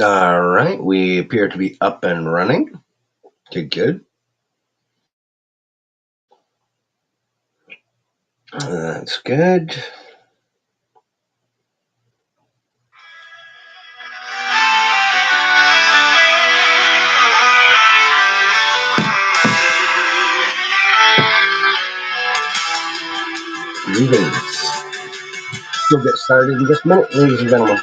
All right, we appear to be up and running. Okay, good. That's good. Greetings. We'll get started in just a minute, ladies and gentlemen.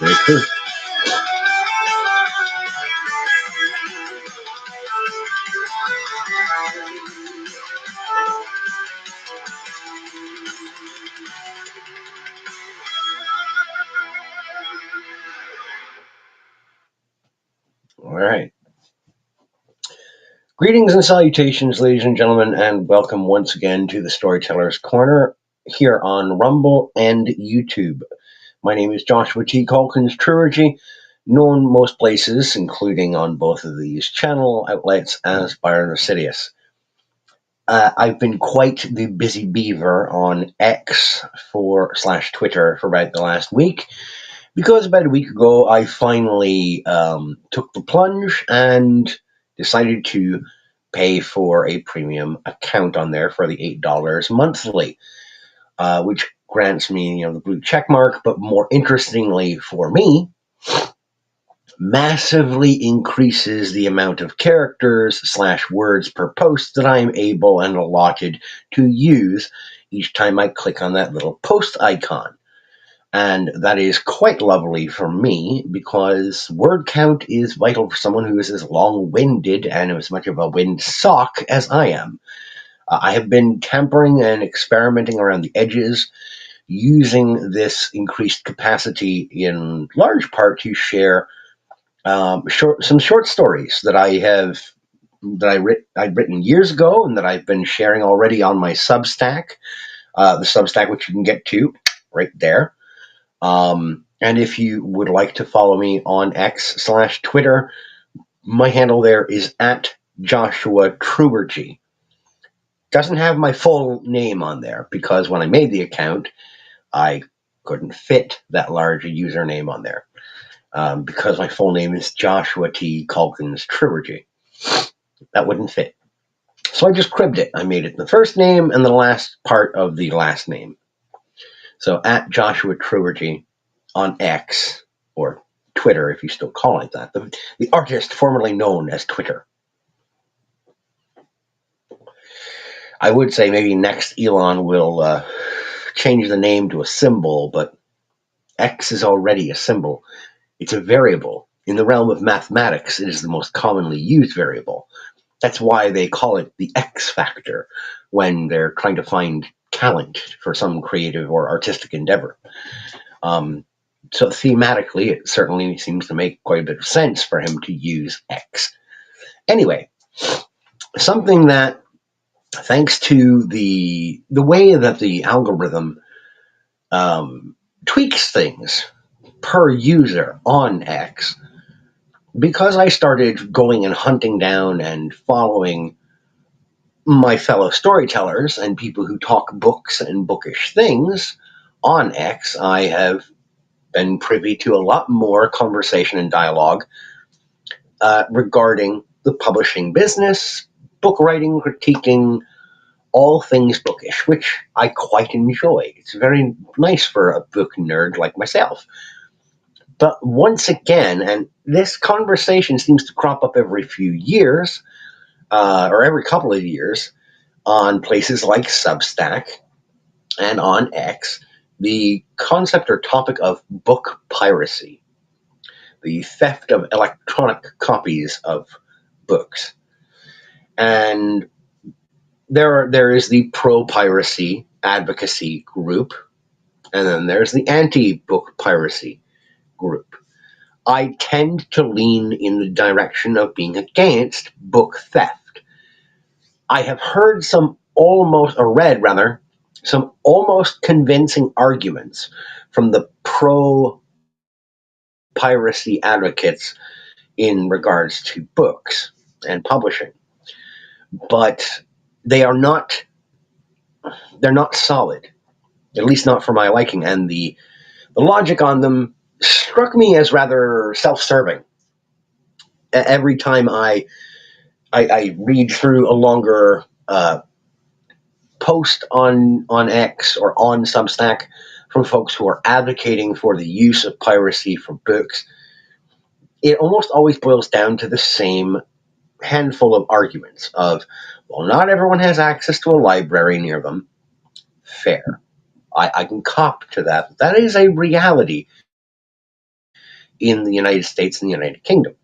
Very cool. All right. Greetings and salutations, ladies and gentlemen, and welcome once again to the Storyteller's Corner here on Rumble and YouTube. My name is Joshua T. Calkins Trilogy, known most places, including on both of these channel outlets, as Byron Sidious. I've been quite the busy beaver on X for / Twitter for about the last week, because about a week ago I finally took the plunge and decided to pay for a premium account on there for the $8 monthly, which grants me the blue check mark, but more interestingly for me, massively increases the amount of characters / words per post that I'm able and allotted to use each time I click on that little post icon. And that is quite lovely for me because word count is vital for someone who is as long-winded and as much of a windsock as I am. I have been tampering and experimenting around the edges, using this increased capacity in large part to share some short stories that I'd written years ago and that I've been sharing already on my Substack, the Substack which you can get to right there. And if you would like to follow me on X / Twitter, my handle there is at Joshua Trubergy. Doesn't have my full name on there because when I made the account, I couldn't fit that large a username on there because my full name is Joshua T. Calkins Trubergy. That wouldn't fit. So I just cribbed it. I made it the first name and the last part of the last name. So at Joshua Trubergy on X, or Twitter if you still call it that, the artist formerly known as Twitter. I would say maybe next Elon will change the name to a symbol, but X is already a symbol. It's a variable. In the realm of mathematics, it is the most commonly used variable. That's why they call it the X factor when they're trying to find talent for some creative or artistic endeavor. Um, so thematically, it certainly seems to make quite a bit of sense for him to use X. Anyway, something that, thanks to the way that the algorithm tweaks things per user on X, because I started going and hunting down and following my fellow storytellers and people who talk books and bookish things on X, I have been privy to a lot more conversation and dialogue regarding the publishing business, book writing, critiquing, all things bookish, which I quite enjoy. It's very nice for a book nerd like myself. But once again, and this conversation seems to crop up every few years, or every couple of years, on places like Substack and on X, the concept or topic of book piracy, the theft of electronic copies of books. And there is the pro piracy advocacy group, and then there's the anti book piracy group. I tend to lean in the direction of being against book theft. I have heard some almost, or read rather, some almost convincing arguments from the pro piracy advocates in regards to books and publishing, but they are not they're not solid, at least not for my liking, and the logic on them struck me as rather self-serving. Every time I read through a longer post on X or on Substack from folks who are advocating for the use of piracy for books, it almost always boils down to the same handful of arguments of, well, not everyone has access to a library near them. Fair. I can cop to that. That is a reality in the United States and the United Kingdom,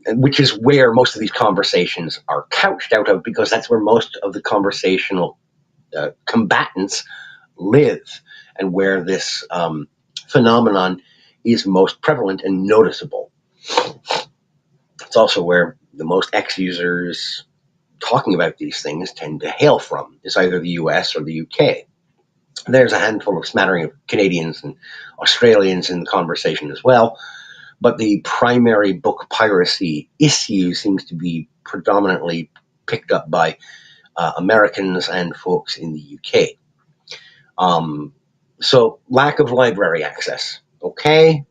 which is where most of these conversations are couched out of, because that's where most of the conversational combatants live and where this phenomenon is most prevalent and noticeable. It's also where the most X users talking about these things tend to hail from, is either the US or the UK. There's a handful of smattering of Canadians and Australians in the conversation as well, but the primary book piracy issue seems to be predominantly picked up by Americans and folks in the UK. So lack of library access. Okay,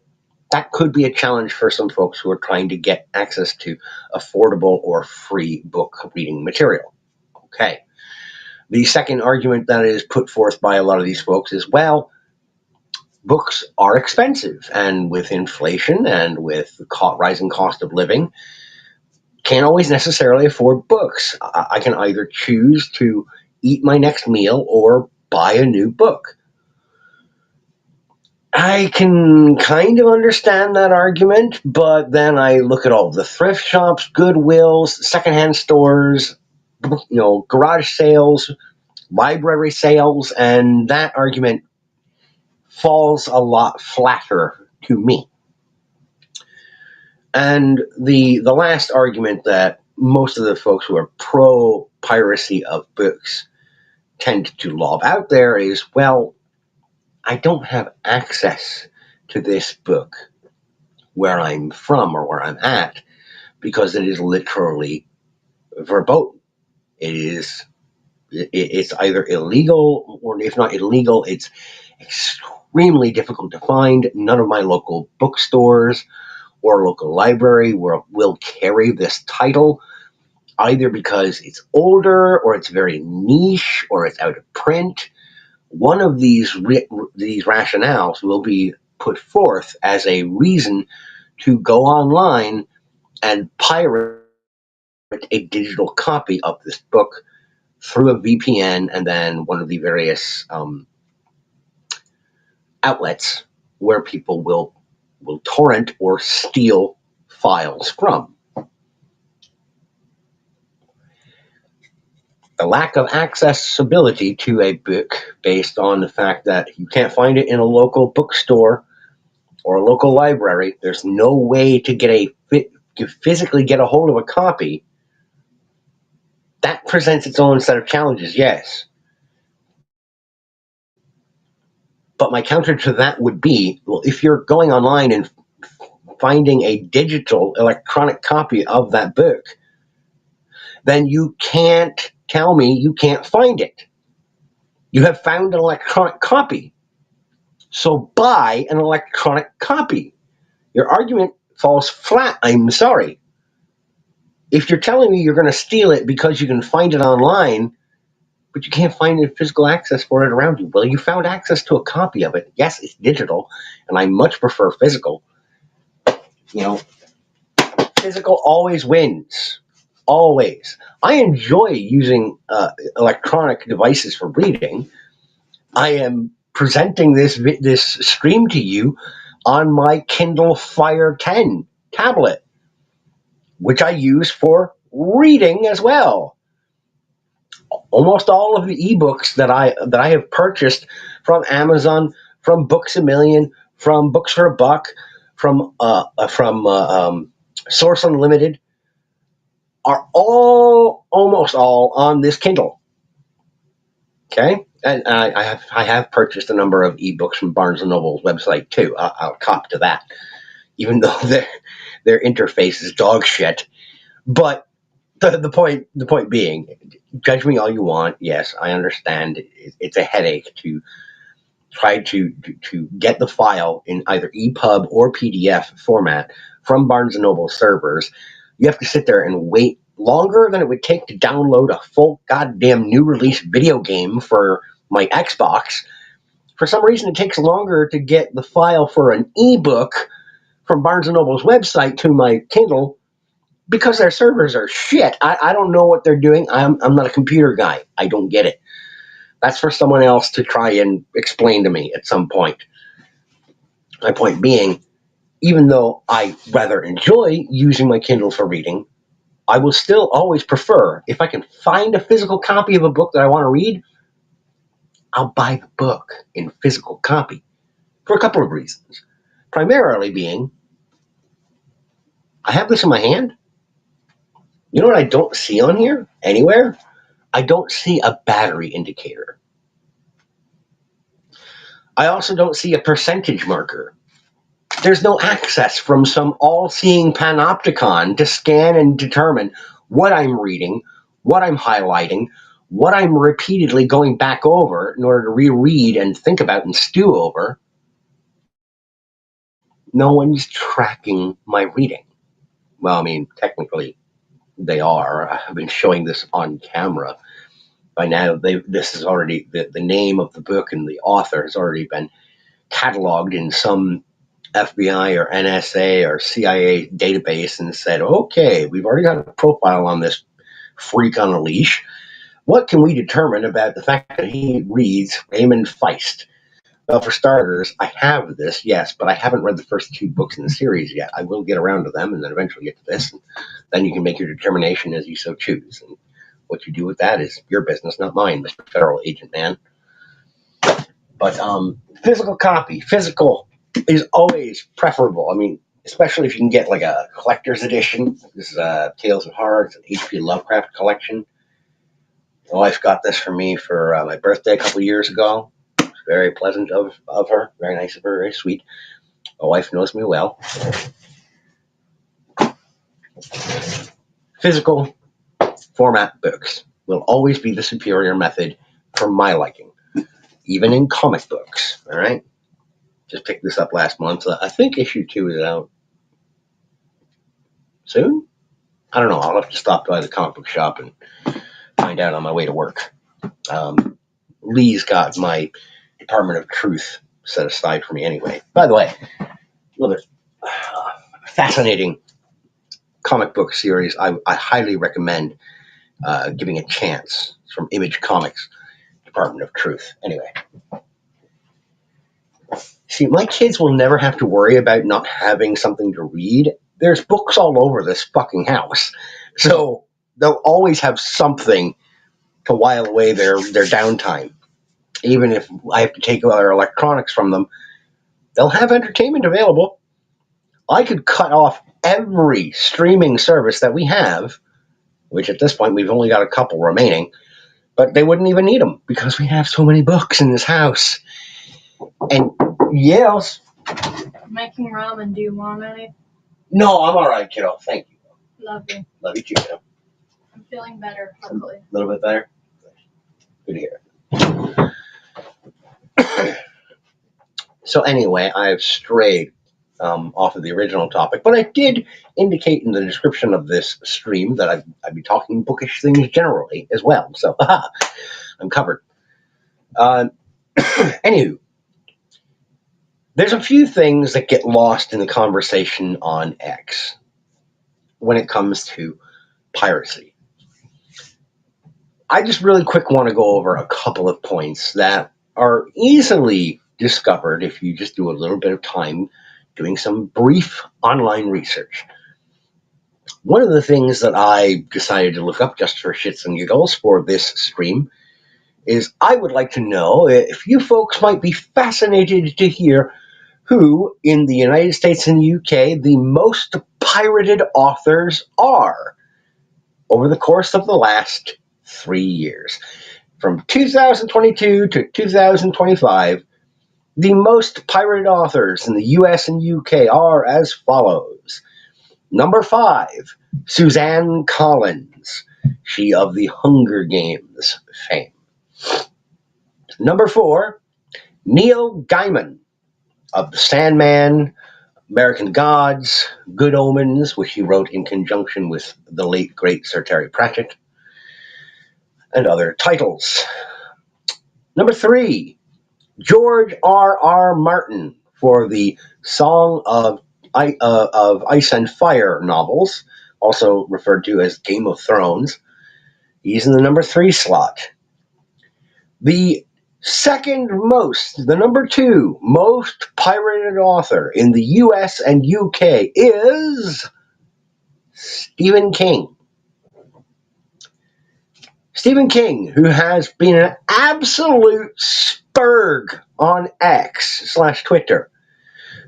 that could be a challenge for some folks who are trying to get access to affordable or free book reading material. Okay. The second argument that is put forth by a lot of these folks is, well, books are expensive, and with inflation and with the rising cost of living, can't always necessarily afford books. I can either choose to eat my next meal or buy a new book. I can kind of understand that argument, but then I look at all the thrift shops, Goodwills, secondhand stores, garage sales, library sales, and that argument falls a lot flatter to me. And the last argument that most of the folks who are pro piracy of books tend to lob out there is, well, I don't have access to this book where I'm from or where I'm at, because it is literally verboten. It's either illegal, or if not illegal, it's extremely difficult to find. None of my local bookstores or local library will carry this title, either because it's older or it's very niche or it's out of print. One of these rationales will be put forth as a reason to go online and pirate a digital copy of this book through a VPN and then one of the various outlets where people will torrent or steal files from. The lack of accessibility to a book based on the fact that you can't find it in a local bookstore or a local library, there's no way to physically get a hold of a copy. That presents its own set of challenges, yes. But my counter to that would be, well, if you're going online and finding a digital electronic copy of that book, then you can't tell me you can't find it. You have found an electronic copy. So buy an electronic copy. Your argument falls flat. I'm sorry. If you're telling me you're going to steal it because you can find it online, but you can't find any physical access for it around you, well, you found access to a copy of it. Yes, it's digital, and I much prefer physical. You know, physical always wins. Always. I enjoy using electronic devices for reading. I am presenting this stream to you on my Kindle Fire 10 tablet, which I use for reading as well. Almost all of the ebooks that I have purchased from Amazon, from Books a Million, from Books for a Buck, from Source Unlimited, are almost all on this Kindle. Okay, and I have purchased a number of ebooks from Barnes and Noble's website too. I'll cop to that, even though their interface is dog shit. But the point being, judge me all you want. Yes, I understand it's a headache to try to get the file in either EPUB or PDF format from Barnes and Noble servers. You have to sit there and wait longer than it would take to download a full goddamn new release video game for my Xbox. For some reason, it takes longer to get the file for an ebook from Barnes and Noble's website to my Kindle because their servers are shit. I don't know what they're doing. I'm not a computer guy. I don't get it. That's for someone else to try and explain to me at some point. My point being, even though I rather enjoy using my Kindle for reading, I will still always prefer, if I can find a physical copy of a book that I want to read, I'll buy the book in physical copy for a couple of reasons. Primarily being, I have this in my hand. You know what I don't see on here anywhere? I don't see a battery indicator. I also don't see a percentage marker. There's no access from some all-seeing panopticon to scan and determine what I'm reading, what I'm highlighting, what I'm repeatedly going back over in order to reread and think about and stew over. No one's tracking my reading. Well, I mean, technically they are. I've been showing this on camera. By now, this is already, the name of the book and the author has already been cataloged in some FBI or NSA or CIA database and said, okay, we've already got a profile on this freak on a leash. What can we determine about the fact that he reads Raymond Feist? Well, for starters, I have this, yes, but I haven't read the first two books in the series yet. I will get around to them and then eventually get to this. And then you can make your determination as you so choose. And what you do with that is your business, not mine, Mr. Federal Agent Man. But physical is always preferable. I mean, especially if you can get like a collector's edition. This is Tales of Horror. It's an H.P. Lovecraft collection. My wife got this for me for my birthday a couple of years ago. Very pleasant of her. Very nice of her. Very sweet. My wife knows me well. Physical format books will always be the superior method for my liking, even in comic books. All right? Just picked this up last month. I think issue 2 is out soon. I don't know. I'll have to stop by the comic book shop and find out on my way to work. Lee's got my Department of Truth set aside for me anyway. By the way, another fascinating comic book series I highly recommend giving a chance. It's from Image Comics, Department of Truth. Anyway. See, my kids will never have to worry about not having something to read. There's books all over this fucking house. So they'll always have something to while away their downtime. Even if I have to take our electronics from them, they'll have entertainment available. I could cut off every streaming service that we have, which at this point we've only got a couple remaining, but they wouldn't even need them because we have so many books in this house. And yes. Making ramen, do you want any? No, I'm all right, kiddo. Thank you. Love you. Love you too, kiddo. I'm feeling better, hopefully. A little bit better? Good to hear. So anyway, I've strayed off of the original topic, but I did indicate in the description of this stream that I'd be talking bookish things generally as well. So I'm covered. Anywho, there's a few things that get lost in the conversation on X when it comes to piracy. I just really quick want to go over a couple of points that are easily discovered if you just do a little bit of time doing some brief online research. One of the things that I decided to look up just for shits and giggles for this stream is I would like to know if you folks might be fascinated to hear who in the United States and UK the most pirated authors are over the course of the last 3 years. From 2022 to 2025, the most pirated authors in the US and UK are as follows. Number 5, Suzanne Collins, she of the Hunger Games fame. Number 4, Neil Gaiman of The Sandman, American Gods, Good Omens, which he wrote in conjunction with the late, great Sir Terry Pratchett, and other titles. Number 3, George R.R. Martin for the Song of Ice and Fire novels, also referred to as Game of Thrones. He's in the number 3 slot. The number 2 most pirated author in the US and UK is Stephen King. Stephen King, who has been an absolute spurg on X/Twitter,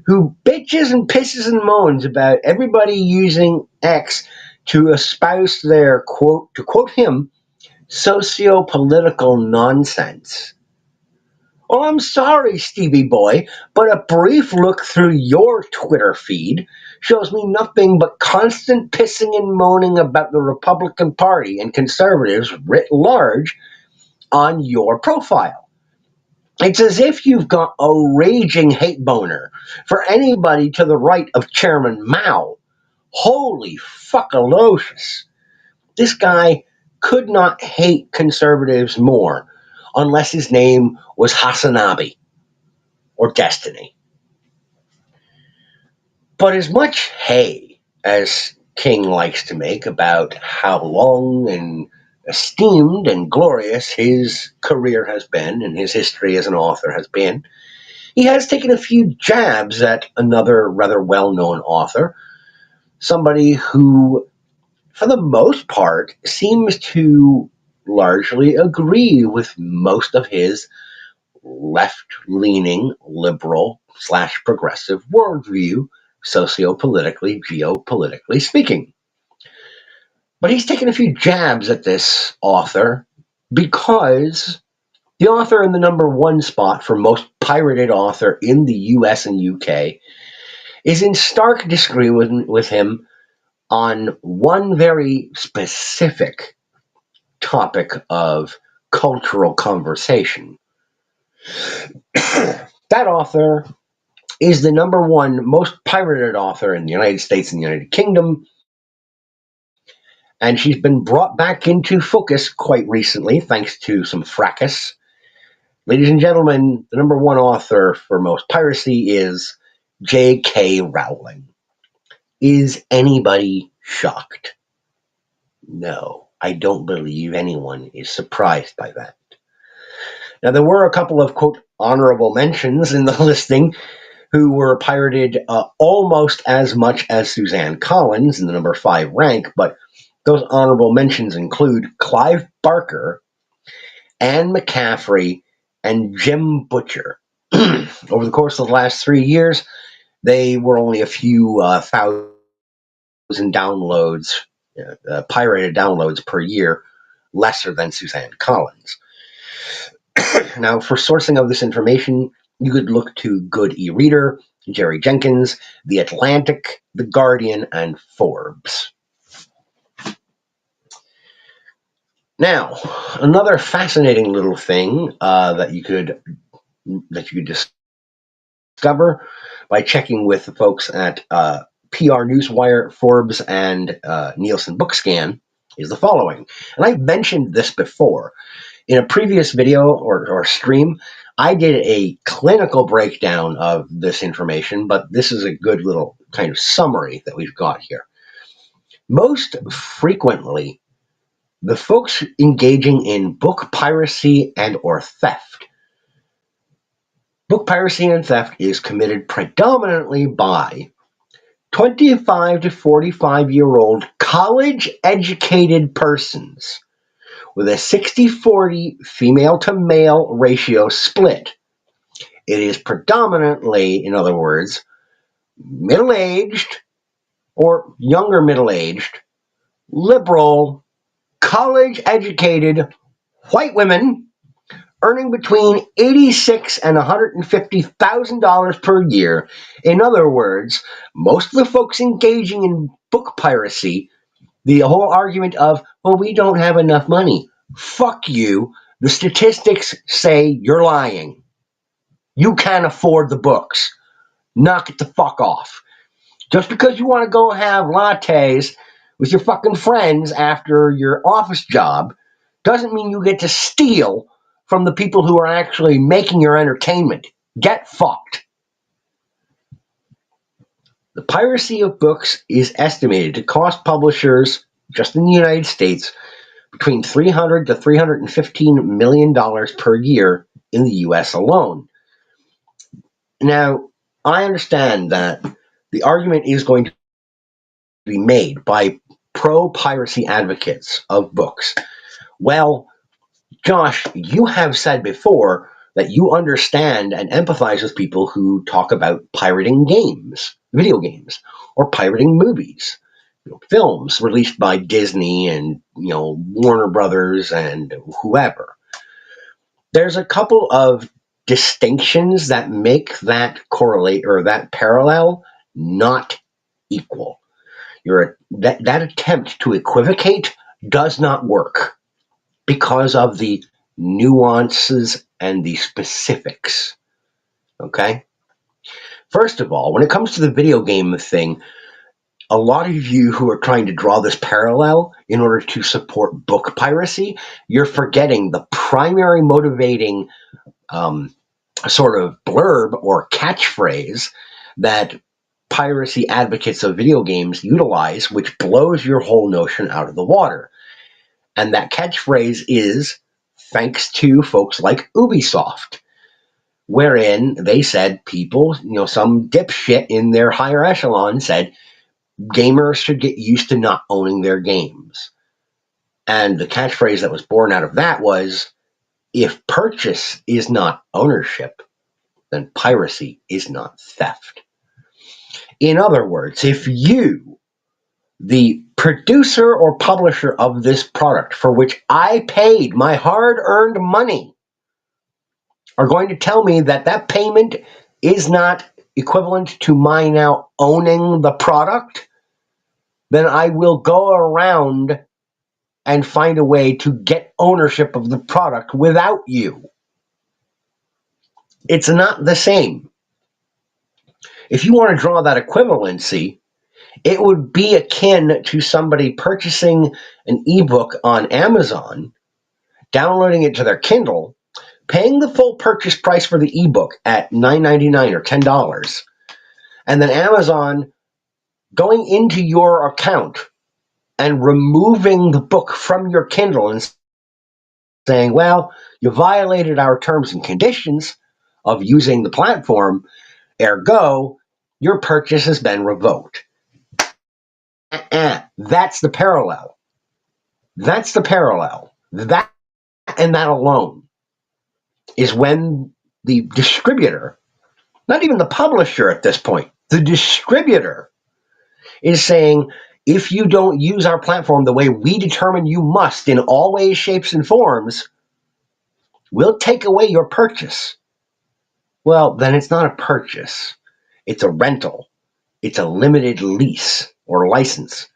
who bitches and pisses and moans about everybody using X to espouse their, quote, to quote him, socio-political nonsense. Oh, I'm sorry, Stevie boy, but a brief look through your Twitter feed shows me nothing but constant pissing and moaning about the Republican Party and conservatives writ large on your profile. It's as if you've got a raging hate boner for anybody to the right of Chairman Mao. Holy fuckalocious. This guy could not hate conservatives more unless his name was Hasanabi or Destiny. But as much hay as King likes to make about how long and esteemed and glorious his career has been and his history as an author has been, he has taken a few jabs at another rather well-known author, somebody who, for the most part, seems to largely agree with most of his left-leaning, liberal/progressive worldview, sociopolitically, geopolitically speaking. But he's taken a few jabs at this author because the author in the number 1 spot for most pirated author in the US and UK is in stark disagreement with him on one very specific topic of cultural conversation. That author is the number 1 most pirated author in the United States and the United Kingdom, and she's been brought back into focus quite recently thanks to some fracas. Ladies and gentlemen, the number 1 author for most piracy is J.K. Rowling. Is anybody shocked? No. I don't believe anyone is surprised by that. Now, there were a couple of, quote, honorable mentions in the listing who were pirated almost as much as Suzanne Collins in the number 5 rank, but those honorable mentions include Clive Barker, Anne McCaffrey, and Jim Butcher. Over the course of the last 3 years, they were only a few thousand downloads, pirated downloads per year, lesser than Suzanne Collins. Now, for sourcing of this information, you could look to Good e-Reader, Jerry Jenkins, The Atlantic, The Guardian, and Forbes. Now, another fascinating little thing that you could discover by checking with the folks at PR Newswire, Forbes, and Nielsen Bookscan is the following. And I've mentioned this before. In a previous video or stream, I did a clinical breakdown of this information, but this is a good little kind of summary that we've got here. Most frequently, the folks engaging in book piracy and or theft. Book piracy and theft is committed predominantly by 25 to 45-year-old college-educated persons with a 60-40 female-to-male ratio split. It is predominantly, in other words, middle-aged or younger middle-aged, liberal, college-educated white women earning between $86,000 and $150,000 per year. In other words, most of the folks engaging in book piracy, the whole argument of, well, we don't have enough money. Fuck you. The statistics say you're lying. You can't afford the books. Knock it the fuck off. Just because you want to go have lattes with your fucking friends after your office job doesn't mean you get to steal from the people who are actually making your entertainment. Get fucked. The piracy of books is estimated to cost publishers, just in the United States, between $300 to $315 million per year in the US alone. Now, I understand that the argument is going to be made by pro-piracy advocates of books. Well, Josh, you have said before that you understand and empathize with people who talk about pirating games, video games, or pirating movies, films released by Disney and Warner Brothers and whoever. There's a couple of distinctions that make that correlate or that parallel not equal. That attempt to equivocate does not work because of the nuances and the specifics. Okay? First of all, when it comes to the video game thing, a lot of you who are trying to draw this parallel in order to support book piracy, you're forgetting the primary motivating sort of blurb or catchphrase that piracy advocates of video games utilize, which blows your whole notion out of the water. And that catchphrase is thanks to folks like Ubisoft, wherein they said people, some dipshit in their higher echelon said gamers should get used to not owning their games. And the catchphrase that was born out of that was, if purchase is not ownership, then piracy is not theft. In other words, if you, the producer or publisher of this product for which I paid my hard-earned money, are going to tell me that that payment is not equivalent to my now owning the product, then I will go around and find a way to get ownership of the product without you. It's not the same. If you want to draw that equivalency, it would be akin to somebody purchasing an ebook on Amazon, downloading it to their Kindle, paying the full purchase price for the ebook at $9.99 or $10, and then Amazon going into your account and removing the book from your Kindle and saying, well, you violated our terms and conditions of using the platform, ergo, your purchase has been revoked. That's the parallel. That's the parallel. That and that alone is when the distributor, not even the publisher at this point, the distributor is saying, if you don't use our platform the way we determine you must in all ways, shapes, and forms, we'll take away your purchase. Well, then it's not a purchase. It's a rental. It's a limited lease or license.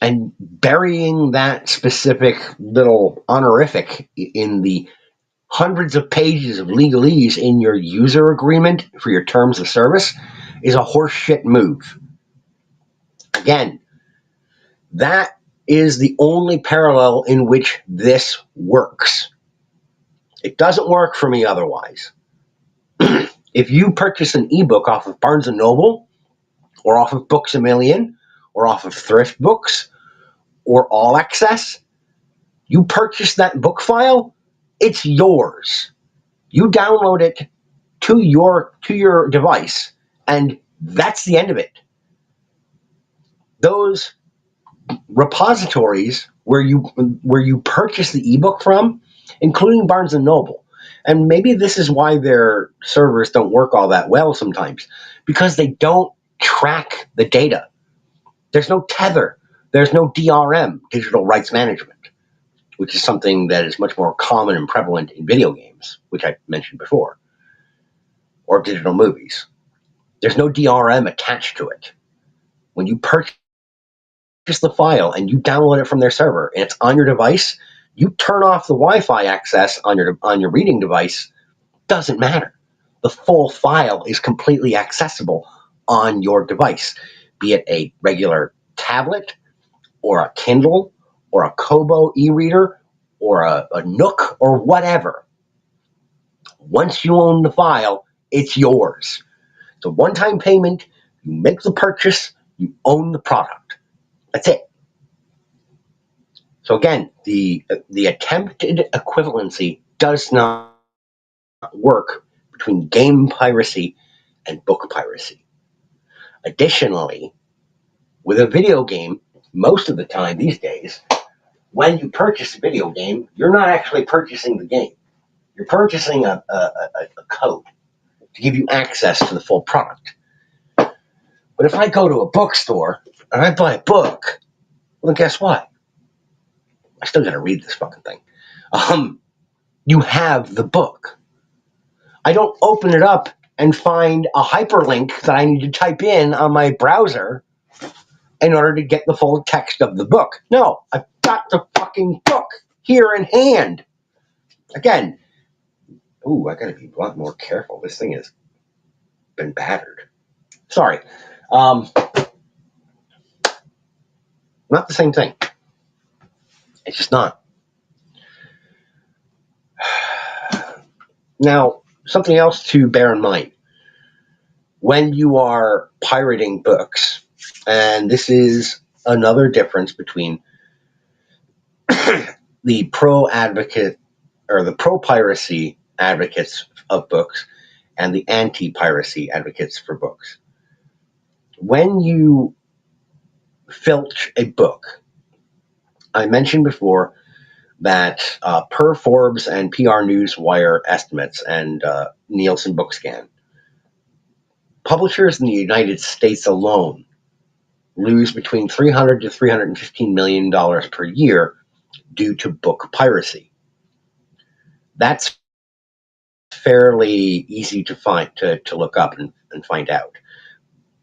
And burying that specific little honorific in the hundreds of pages of legalese in your user agreement for your terms of service is a horseshit move. Again, that is the only parallel in which this works. It doesn't work for me otherwise. If you purchase an ebook off of Barnes & Noble or off of Books A Million or off of Thrift Books or All Access, you purchase that book file, it's yours. You download it to your device, and that's the end of it. Those repositories where you purchase the ebook from, including Barnes and Noble, and maybe this is why their servers don't work all that well sometimes, because they don't track the data. There's no tether. There's no DRM, digital rights management, which is something that is much more common and prevalent in video games, which I mentioned before, or digital movies. There's no DRM attached to it. When you purchase the file and you download it from their server and it's on your device, you turn off the Wi-Fi access on your reading device, doesn't matter. The full file is completely accessible on your device, be it a regular tablet or a Kindle or a Kobo e-reader or a Nook or whatever. Once you own the file, it's yours. It's a one-time payment. You make the purchase, you own the product. That's it. So again, the attempted equivalency does not work between game piracy and book piracy. Additionally, with a video game, most of the time these days, when you purchase a video game, you're not actually purchasing the game. You're purchasing a code to give you access to the full product. But if I go to a bookstore and I buy a book, well, guess what? I still got to read this fucking thing. You have the book. I don't open it up and find a hyperlink that I need to type in on my browser in order to get the full text of the book. No, I've got the fucking book here in hand. Again, I gotta be a lot more careful. This thing has been battered. Sorry. Not the same thing. It's just not. Now, something else to bear in mind. When you are pirating books, and this is another difference between the pro advocate or the pro piracy advocates of books and the anti piracy advocates for books. When you filch a book, I mentioned before that per Forbes and PR Newswire estimates and Nielsen Bookscan, publishers in the United States alone lose between $300 to $315 million per year due to book piracy. That's fairly easy to find, to look up and find out.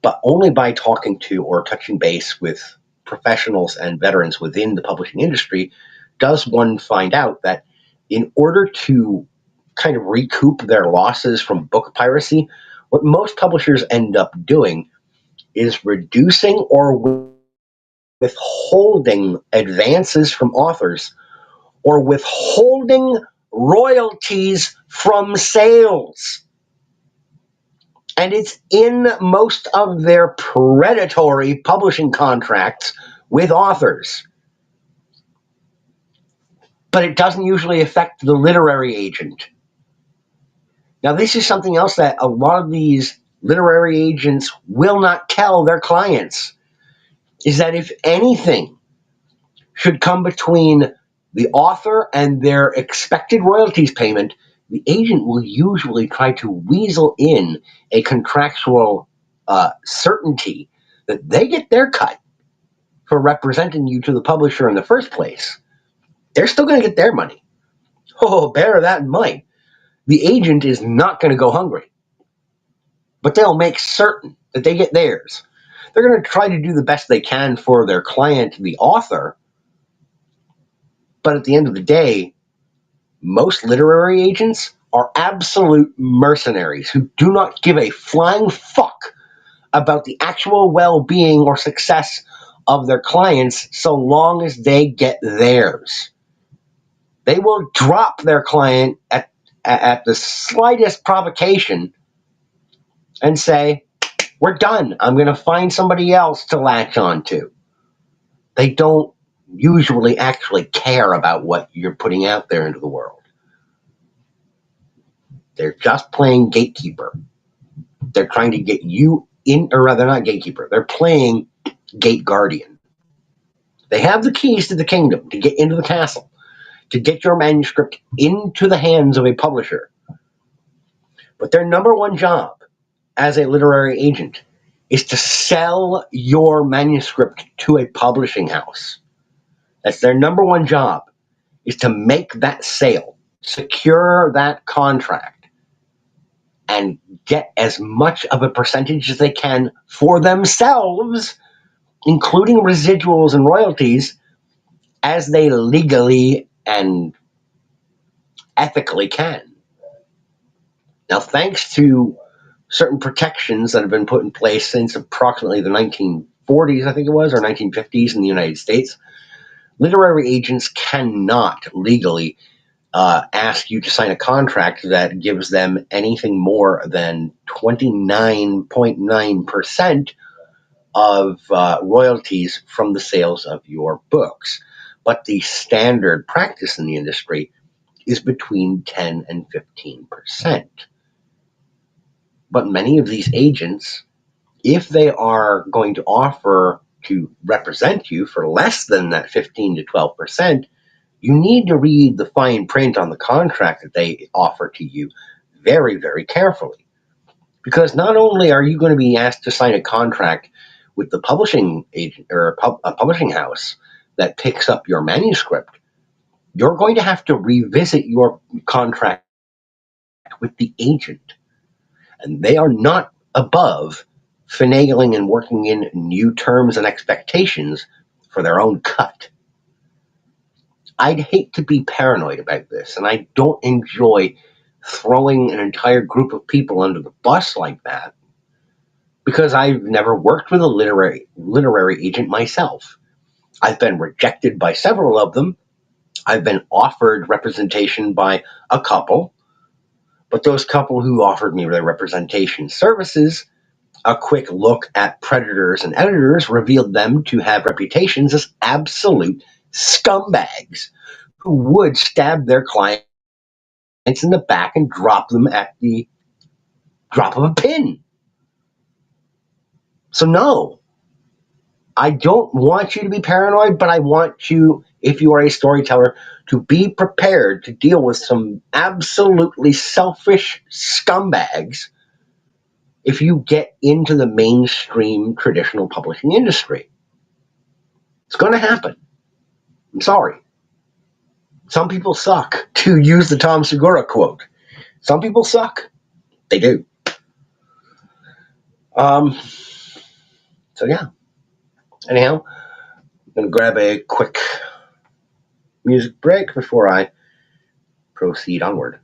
But only by talking to or touching base with professionals and veterans within the publishing industry does one find out that in order to kind of recoup their losses from book piracy, what most publishers end up doing is reducing or withholding advances from authors or withholding royalties from sales. And it's in most of their predatory publishing contracts with authors. But it doesn't usually affect the literary agent. Now, this is something else that a lot of these literary agents will not tell their clients, is that if anything should come between the author and their expected royalties payment, the agent will usually try to weasel in a contractual certainty that they get their cut for representing you to the publisher in the first place. They're still going to get their money. Oh, bear that in mind. The agent is not going to go hungry, but they'll make certain that they get theirs. They're going to try to do the best they can for their client, the author, but at the end of the day, most literary agents are absolute mercenaries who do not give a flying fuck about the actual well-being or success of their clients so long as they get theirs. They will drop their client at the slightest provocation and say, we're done. I'm going to find somebody else to latch on to. They don't usually actually care about what you're putting out there into the world. They're just playing gatekeeper. They're trying to get you in, or rather, not gatekeeper. They're playing gate guardian. They have the keys to the kingdom to get into the castle, to get your manuscript into the hands of a publisher. But their number one job as a literary agent is to sell your manuscript to a publishing house. That's their number one job, is to make that sale, secure that contract, and get as much of a percentage as they can for themselves, including residuals and royalties, as they legally and ethically can. Now, thanks to certain protections that have been put in place since approximately the 1940s, I think it was, or 1950s in the United States, literary agents cannot legally ask you to sign a contract that gives them anything more than 29.9% of royalties from the sales of your books. But the standard practice in the industry is between 10 and 15%. But many of these agents, if they are going to offer to represent you for less than that 15 to 12%, you need to read the fine print on the contract that they offer to you very, very carefully. Because not only are you going to be asked to sign a contract with the publishing agent or a publishing house that picks up your manuscript, you're going to have to revisit your contract with the agent. And they are not above finagling and working in new terms and expectations for their own cut. I'd hate to be paranoid about this, and I don't enjoy throwing an entire group of people under the bus like that, because I've never worked with a literary agent myself. I've been rejected by several of them. I've been offered representation by a couple, but those couple who offered me their representation services, a quick look at predators and editors revealed them to have reputations as absolute scumbags who would stab their clients in the back and drop them at the drop of a pin. So no, I don't want you to be paranoid, but I want you, if you are a storyteller, to be prepared to deal with some absolutely selfish scumbags if you get into the mainstream traditional publishing industry. It's going to happen. I'm sorry. Some people suck, to use the Tom Segura quote. Some people suck. They do. Um, so yeah. Anyhow, I'm going to grab a quick music break before I proceed onward.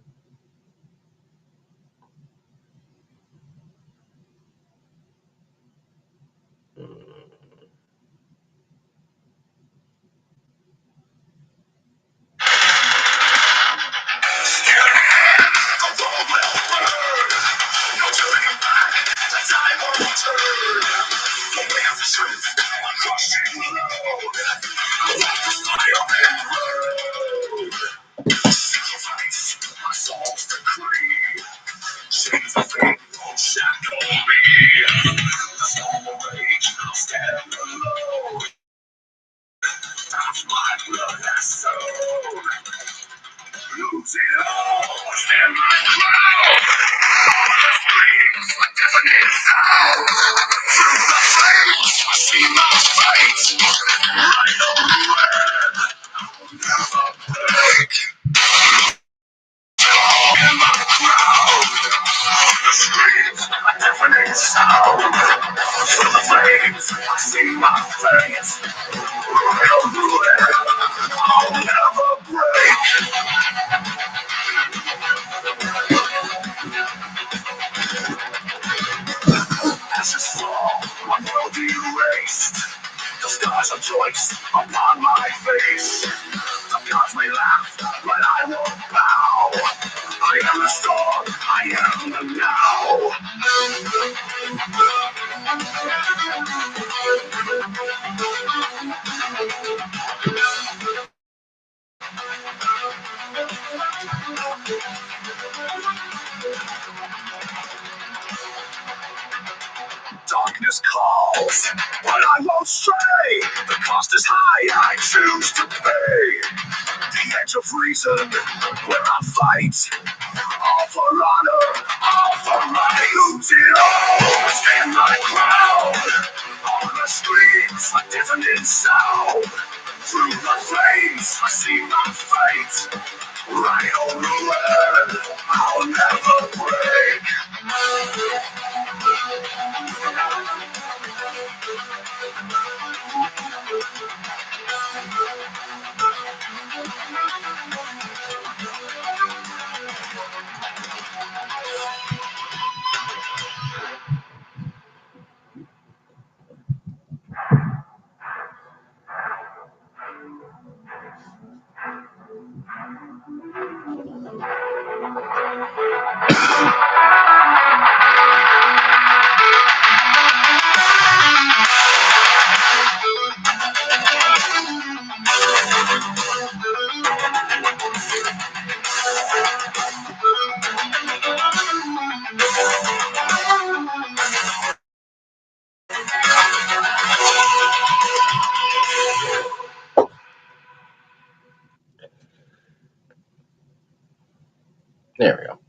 There we go.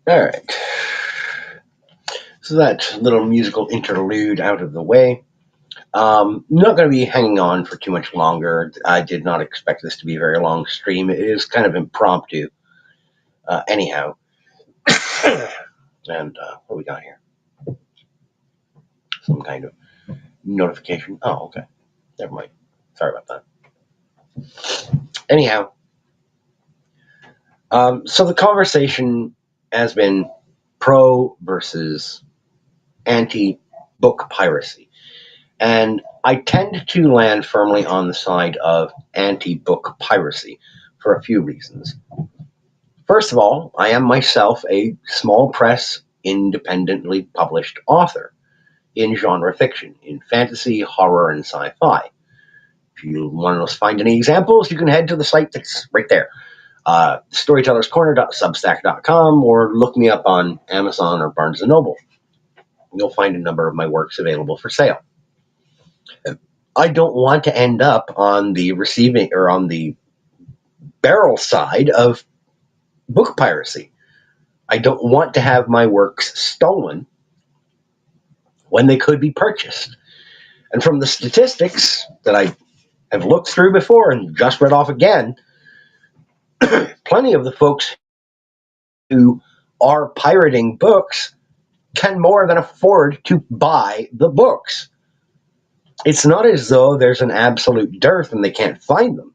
All right. So that little musical interlude out of the way. Not going to be hanging on for too much longer. I did not expect this to be a very long stream. It is kind of impromptu. Anyhow. And what do we got here? Some kind of notification. Oh, okay. Never mind. Sorry about that. Anyhow, so the conversation has been pro versus anti book piracy. And I tend to land firmly on the side of anti book piracy for a few reasons. First of all, I am myself a small press, independently published author in genre fiction, in fantasy, horror, and sci fi. If you want to find any examples, you can head to the site that's right there, storytellerscorner.substack.com, or look me up on Amazon or Barnes & Noble. You'll find a number of my works available for sale. I don't want to end up on the receiving or on the barrel side of book piracy. I don't want to have my works stolen when they could be purchased. And from the statistics that I have looked through before and just read off again, plenty of the folks who are pirating books can more than afford to buy the books. It's not as though there's an absolute dearth and they can't find them.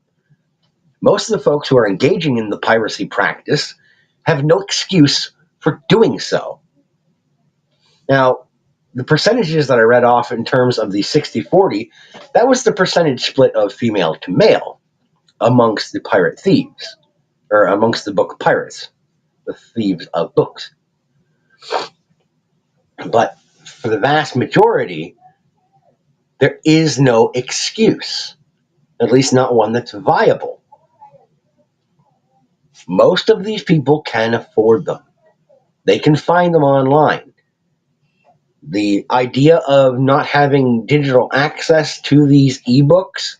Most of the folks who are engaging in the piracy practice have no excuse for doing so. Now, the percentages that I read off in terms of the 60-40, that was the percentage split of female to male amongst the pirate thieves, or amongst the book pirates, the thieves of books. But for the vast majority, there is no excuse, at least not one that's viable. Most of these people can afford them. They can find them online. The idea of not having digital access to these ebooks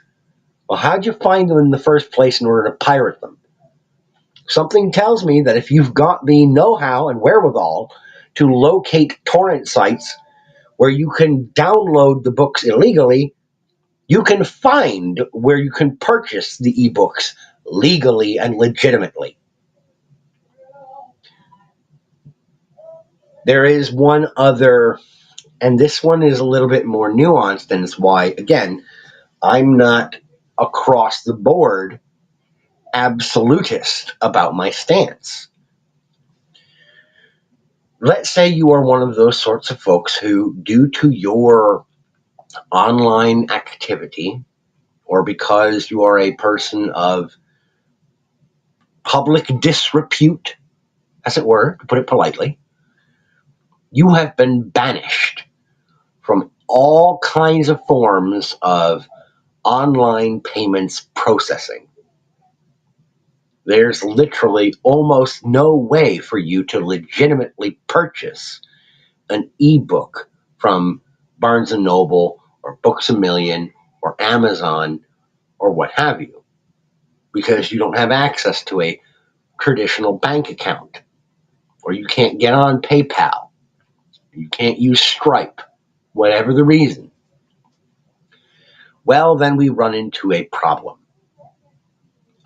Well, how'd you find them in the first place in order to pirate them? Something tells me that if you've got the know-how and wherewithal to locate torrent sites where you can download the books illegally, you can find where you can purchase the ebooks legally and legitimately. There is one other, and this one is a little bit more nuanced, and it's why, again, I'm not across the board absolutist about my stance. Let's say you are one of those sorts of folks who, due to your online activity, or because you are a person of public disrepute, as it were, to put it politely, you have been banished from all kinds of forms of online payments processing. There's literally almost no way for you to legitimately purchase an ebook from Barnes and Noble or Books a Million or Amazon or what have you, because you don't have access to a traditional bank account, or you can't get on PayPal, you can't use Stripe, whatever the reason. Well, then we run into a problem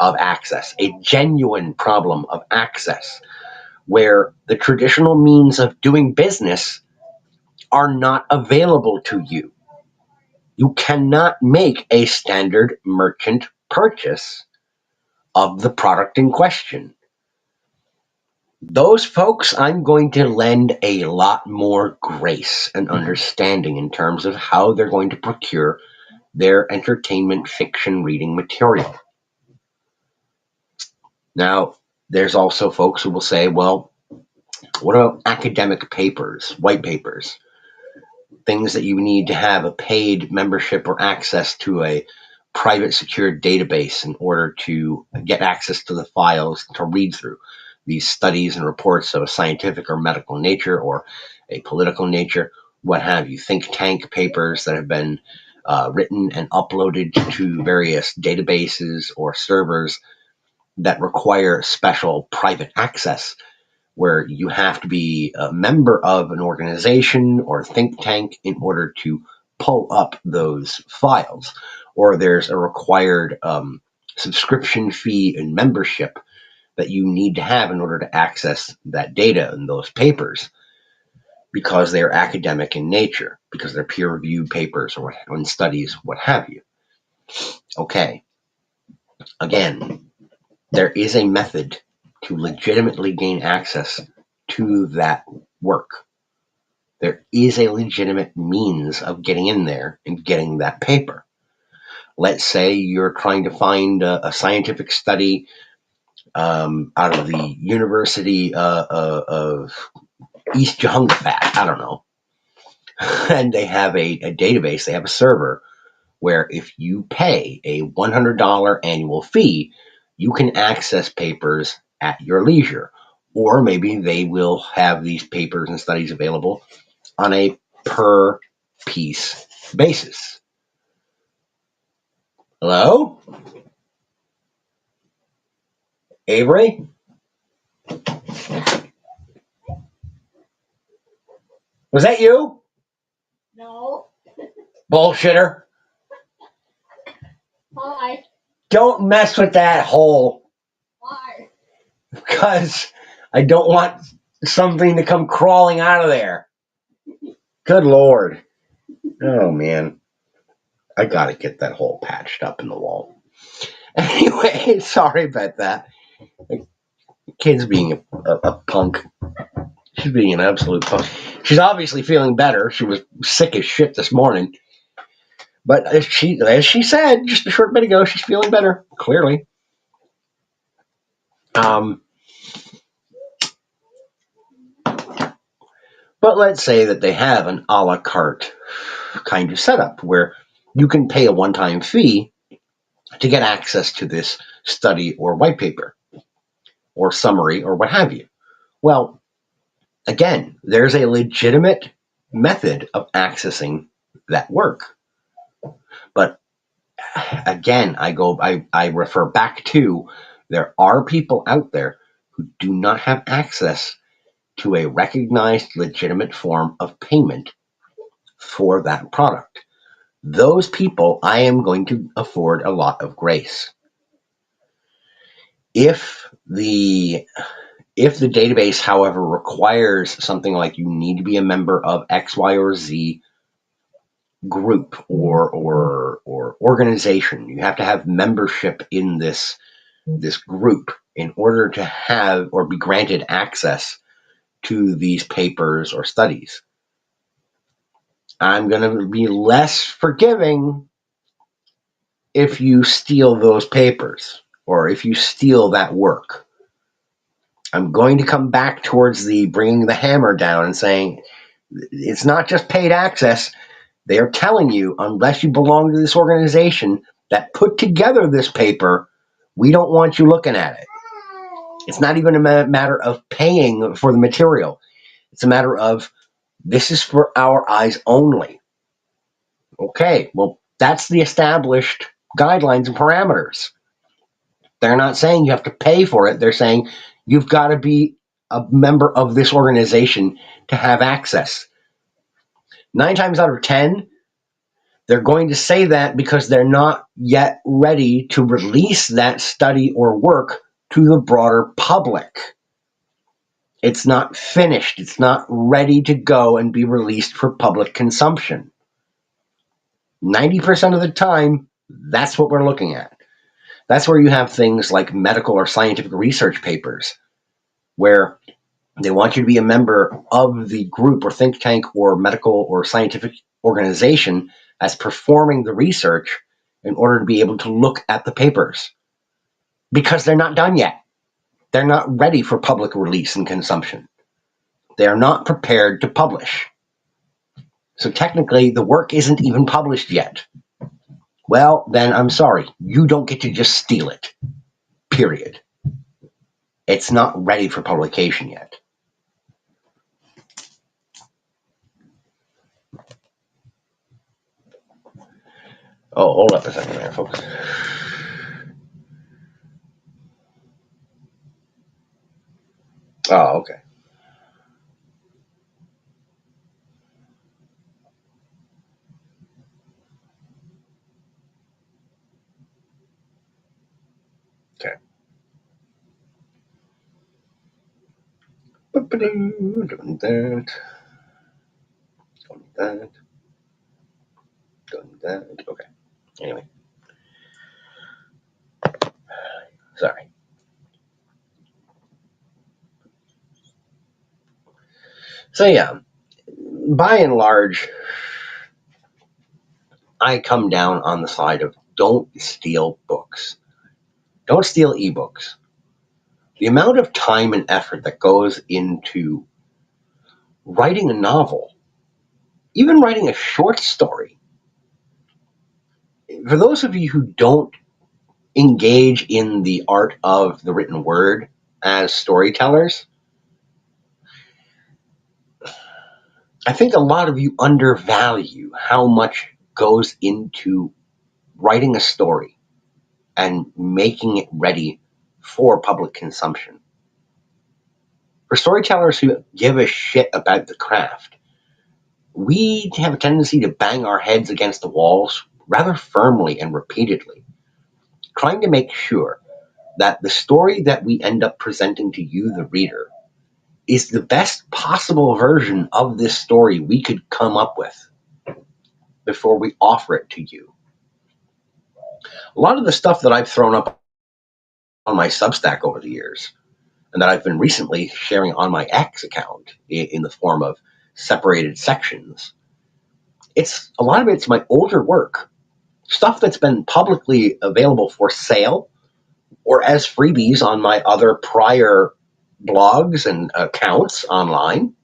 of access, a genuine problem of access, where the traditional means of doing business are not available to you. You cannot make a standard merchant purchase of the product in question. Those folks, I'm going to lend a lot more grace and understanding in terms of how they're going to procure their entertainment fiction reading material. Now, there's also folks who will say, well, what about academic papers, white papers, things that you need to have a paid membership or access to a private secured database in order to get access to the files to read through these studies and reports of a scientific or medical nature or a political nature, what have you, think tank papers that have been written and uploaded to various databases or servers that require special private access, where you have to be a member of an organization or think tank in order to pull up those files. Or there's a required subscription fee and membership that you need to have in order to access that data and those papers, because they're academic in nature, because they're peer-reviewed papers or studies, what have you. Okay, again, there is a method to legitimately gain access to that work. There is a legitimate means of getting in there and getting that paper. Let's say you're trying to find a scientific study out of the University of East Jehungaphat, I don't know, and they have a database, they have a server where if you pay a $100 annual fee, you can access papers at your leisure. Or maybe they will have these papers and studies available on a per piece basis. Hello? Avery? Was that you? No. Bullshitter. Why? Don't mess with that hole, Why? because I don't want something to come crawling out of there. Good Lord. Oh, man. I gotta get that hole patched up in the wall. Anyway, sorry about that. The kid's being a punk. She's being an absolute punk. She's obviously feeling better. She was sick as shit this morning. But as she said just a short bit ago, she's feeling better, clearly. Um, but let's say that they have an a la carte kind of setup where you can pay a one-time fee to get access to this study or white paper or summary or what have you. Well, again, there's a legitimate method of accessing that work. But again, I refer back to there are people out there who do not have access to a recognized legitimate form of payment for that product. Those people, I am going to afford a lot of grace. If the if the database, however, requires something like you need to be a member of X, Y, or Z group or organization, you have to have membership in this group in order to have or be granted access to these papers or studies. I'm going to be less forgiving if you steal those papers or if you steal that work. I'm going to come back towards the bringing the hammer down and saying it's not just paid access. They are telling you, unless you belong to this organization that put together this paper, we don't want you looking at it. It's not even a matter of paying for the material. It's a matter of this is for our eyes only. Okay, well, that's the established guidelines and parameters. They're not saying you have to pay for it. They're saying you've got to be a member of this organization to have access. 9 times out of 10, they're going to say that because they're not yet ready to release that study or work to the broader public. It's not finished. It's not ready to go and be released for public consumption. 90% of the time, that's what we're looking at. That's where you have things like medical or scientific research papers, where they want you to be a member of the group or think tank or medical or scientific organization as performing the research in order to be able to look at the papers. Because they're not done yet. They're not ready for public release and consumption. They are not prepared to publish. So technically, the work isn't even published yet. Well, then I'm sorry. You don't get to just steal it. Period. It's not ready for publication yet. Oh, hold up a second there, folks. Oh, okay. Okay. Doing that. Doing that. Doing that. Okay. Anyway, sorry. So yeah, by and large, I come down on the side of don't steal books. Don't steal ebooks. The amount of time and effort that goes into writing a novel, even writing a short story, for those of you who don't engage in the art of the written word as storytellers, I think a lot of you undervalue how much goes into writing a story and making it ready for public consumption. For storytellers who give a shit about the craft, we have a tendency to bang our heads against the walls rather firmly and repeatedly, trying to make sure that the story that we end up presenting to you, the reader, is the best possible version of this story we could come up with before we offer it to you. A lot of the stuff that I've thrown up on my Substack over the years, and that I've been recently sharing on my X account in the form of separated sections, it's a lot of it's my older work, stuff that's been publicly available for sale or as freebies on my other prior blogs and accounts online.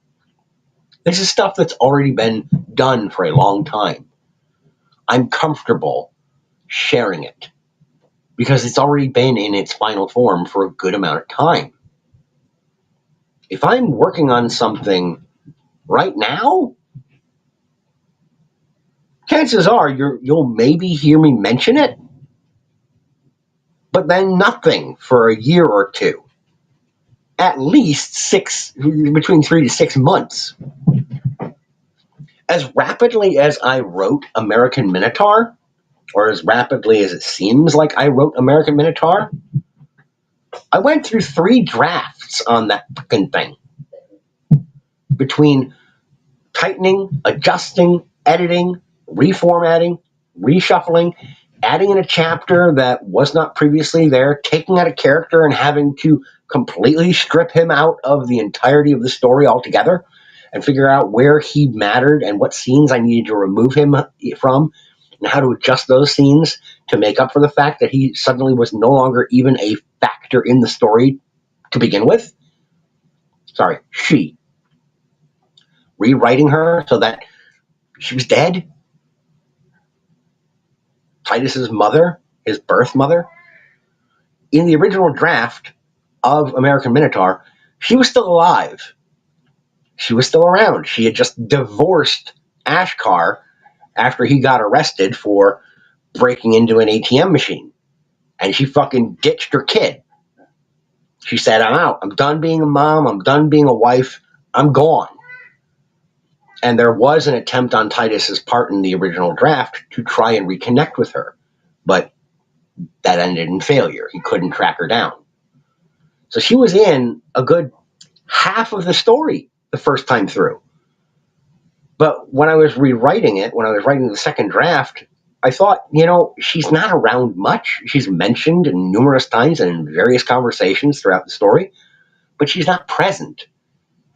This is stuff that's already been done for a long time. I'm comfortable sharing it because it's already been in its final form for a good amount of time. If I'm working on something right now, chances are you'll maybe hear me mention it, but then nothing for a year or two. At least between 3 to 6 months. As rapidly as I wrote American Minotaur, or as rapidly as it seems like I wrote American Minotaur, I went through 3 drafts on that fucking thing. Between tightening, adjusting, editing, reformatting, reshuffling, adding in a chapter that was not previously there, taking out a character and having to completely strip him out of the entirety of the story altogether and figure out where he mattered and what scenes I needed to remove him from and how to adjust those scenes to make up for the fact that he suddenly was no longer even a factor in the story to begin with. Sorry, she. Rewriting her so that she was dead. Titus's mother, his birth mother, in the original draft of American Minotaur, she was still alive. She was still around. She had just divorced Ashkar after he got arrested for breaking into an ATM machine. And she fucking ditched her kid. She said, I'm out. I'm done being a mom. I'm done being a wife. I'm gone. And there was an attempt on Titus's part in the original draft to try and reconnect with her. But that ended in failure. He couldn't track her down. So she was in a good half of the story the first time through. But when I was rewriting it, when I was writing the second draft, I thought, she's not around much. She's mentioned numerous times and in various conversations throughout the story, but she's not present.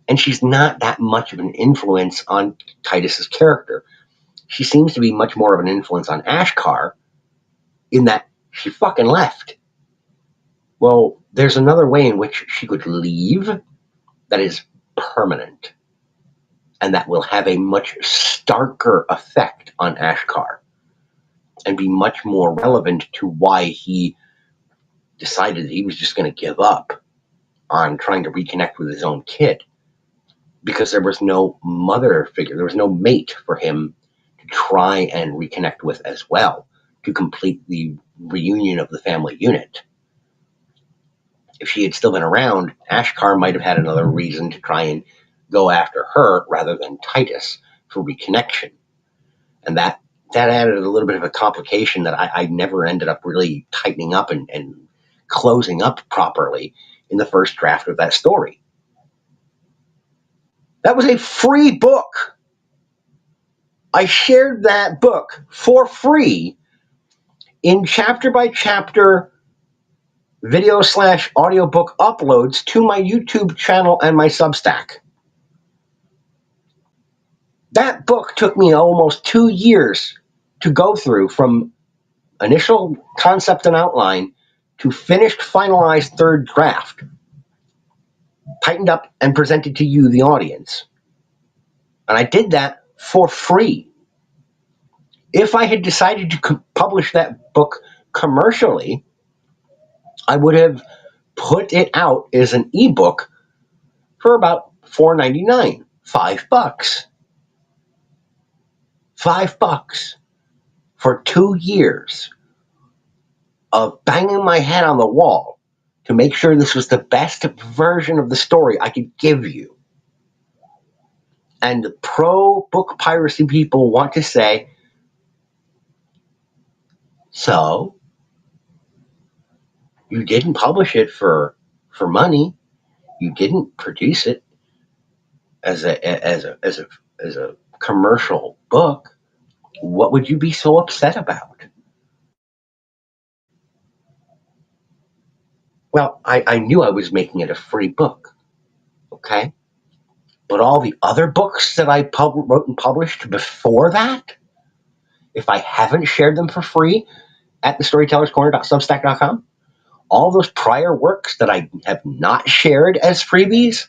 And she's not that much of an influence on Titus's character. She seems to be much more of an influence on Ashkar in that she fucking left. Well, there's another way in which she could leave that is permanent and that will have a much starker effect on Ashkar and be much more relevant to why he decided that he was just going to give up on trying to reconnect with his own kid because there was no mother figure, there was no mate for him to try and reconnect with as well to complete the reunion of the family unit. If she had still been around, Ashkar might have had another reason to try and go after her rather than Titus for reconnection. And that added a little bit of a complication that I never ended up really tightening up and closing up properly in the first draft of that story. That was a free book. I shared that book for free in chapter by chapter video/audiobook uploads to my YouTube channel and my Substack. That book took me almost 2 years to go through from initial concept and outline to finished, finalized third draft, tightened up and presented to you, the audience. And I did that for free. If I had decided to publish that book commercially, I would have put it out as an ebook for about $4.99, $5. $5 for 2 years of banging my head on the wall to make sure this was the best version of the story I could give you. And the pro book piracy people want to say, so you didn't publish it for money. You didn't produce it as a commercial book. What would you be so upset about? Well, I knew I was making it a free book, okay? But all the other books that I wrote and published before that, if I haven't shared them for free at thestorytellerscorner.substack.com, all those prior works that I have not shared as freebies,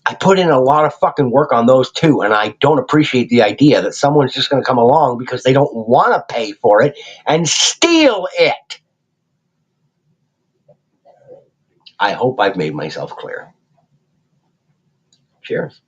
I put in a lot of fucking work on those too, and I don't appreciate the idea that someone's just going to come along because they don't want to pay for it and steal it. I hope I've made myself clear. Cheers.